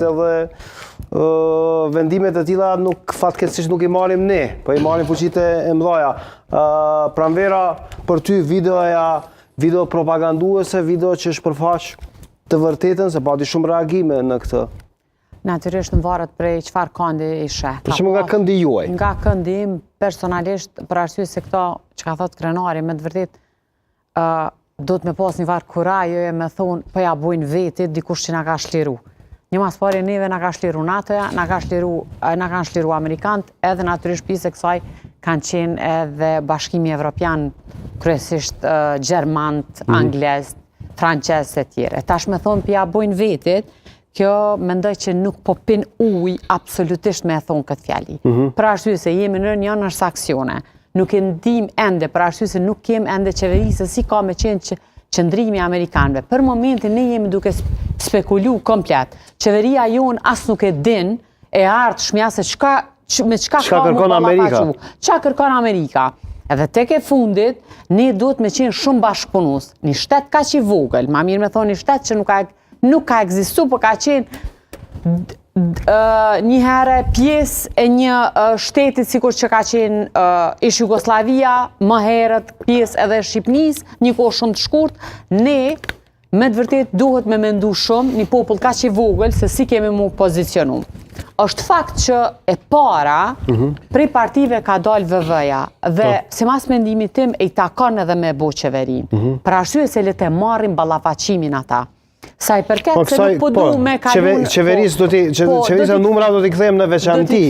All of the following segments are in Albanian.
Dhe vendimet e tilla nuk fatkeqësisht nuk i marrim ne, po i marrim fuqitë e mëdha. Pranvera për ty video propaganduese, video që shpërfaq të vërtetën, se pati shumë reagime në këtë. Natyrisht në varet prej çfarë këndi ishe. Për shembull nga këndi juaj. Nga këndi im personalisht, për arsye se këto çka thot krenari me të vërtet do të me pas një varë kuraje me thonë po ja bujnë vetit dikush që na ka shliru. Një mas pari neve na ka shliru NATO-ja, na kanë shliru Amerikant, edhe natyrisht pjesë e kësaj kanë qenë edhe Bashkimi Evropian, kryesisht Gjermant, Anglez, Franqez e tjere. Tash me thonë po ja bujnë vetit, kjo mendoj që nuk po pin ujë absolutisht me thonë këtë fjali. Për arsye se jemi në një aksione. Nuk e ndim ende, për arsye se nuk kem ende qeveri se si ka me qenë qëndrimi Amerikanëve. Për momentin ne jemi duke spekulu komplet. Qeveria jonë as nuk e din e ardhshmja se me çka ka mu ballafaqu. Çka kërkon Amerika. Edhe tek e fundit, ne duhet me qenë shumë bashkëpunus. Një shtet kaq i vogël, ma mirë me thonë një shtet që nuk ka ekzistu, por ka qenë një herë pjesë e një shtetit sikur që ka qenë ish Jugoslavia, më herët pjesë edhe Shqipnis, një kohë shumë të shkurt, ne me të vërtet duhet me mendu shumë një popull kaq i vogël se si kemi mu pozicionu. Është fakt që e para prej partive ka dalë VV-ja dhe sipas mendimit tim e i takon edhe me bo qeveri. Për arsye se le të marrim ballafaqimin ata. Sa i përket se nuk po du me kalun... Qeverisë numra do t'i kthejmë në veçanti,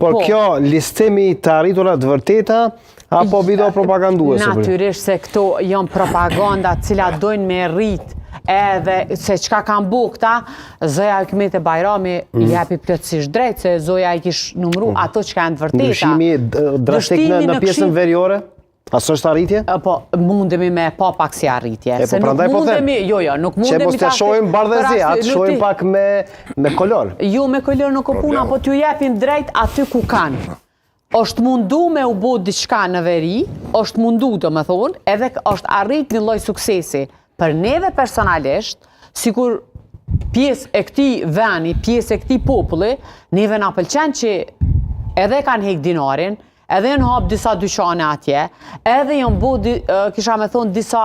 por kjo listimi të arritura të vërteta apo video propaganduese? Natyrisht se këto janë propaganda cilat dojnë me rrit edhe se çka kanë bu këta, Zoja Hikmet e Bajrami jepi plotësisht drejt se Zoja i kish numru ato që kanë të vërteta. Ndryshimi drastik në pjesën veriore? Aso është arritje? Po, mundemi me pa pak si arritje. Po prandaj po them. Nuk mundemi ta... Që mos të shojmë bardhëzi, atë shojmë pak me kolor. Jo, me kolor nuk o puna, po t'ju jepin drejt aty ku kanë. Është mundu me u bo diçka në veri, është mundu do me thonë, edhe është arrit një lloj suksesi. Për neve personalisht, sikur pjesë e këtij veni, pjesë e këtij populli, neve na pëlqen që edhe kanë hek dinarin, edhe janë hap disa dyqane atje, edhe janë bo, kisha me thonë, disa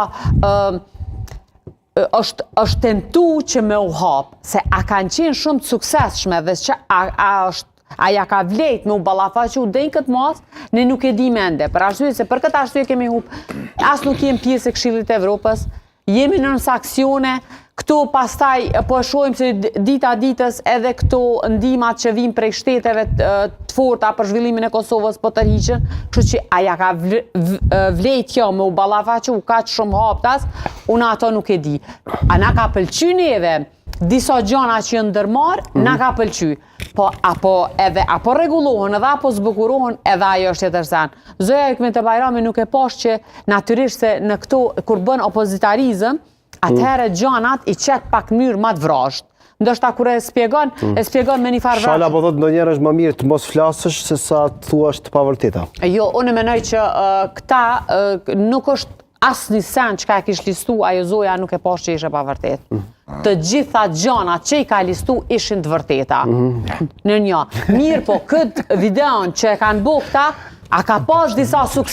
është tentu që me u hap, se a kanë qenë shumë të suksesshme dhe që a ja ka vlejt me u ballafaqu dhe në këtë mas, ne nuk e di mende. Për arsye se për këtë arsye kemi hup, as nuk jem pjesë e Këshillit të Evropës, jemi në saksione, këto pastaj po e shohim se dita ditës edhe këto ndihmat që vijnë prej shteteve të forta për zhvillimin e Kosovës po tërhiqen, kështu që aja ka vlejt kjo me u ballafaqu kaq shumë haptas, unë ato nuk e di. A na ka pëlqy neve disa gjëra që janë ndërmarr, na ka pëlqy. Po apo rregullohen edhe apo zbukurohen, edhe ajo është tjetër sen. Zoja Hikmet e Bajrami nuk e pash që natyrisht se në këto kur bën opozitarizëm, atëherë gjanat i qet pak mënyrë më të vrasht. Ndoshta kur e spjegon me një farë vrasht. Shala po thotë ndonjëherë është më mirë të mos flasësh se sa të thuash të pavërteta. Jo, unë mendoj që këta nuk është asnjë sen çka e kish listu, ajo Zoja nuk e pash që ishte pavërtet. Të gjitha gjanat që i ka listu ishin të vërteta. Në një. Mirë po, këtë videon që e kanë bu këta, a ka pash disa sukses.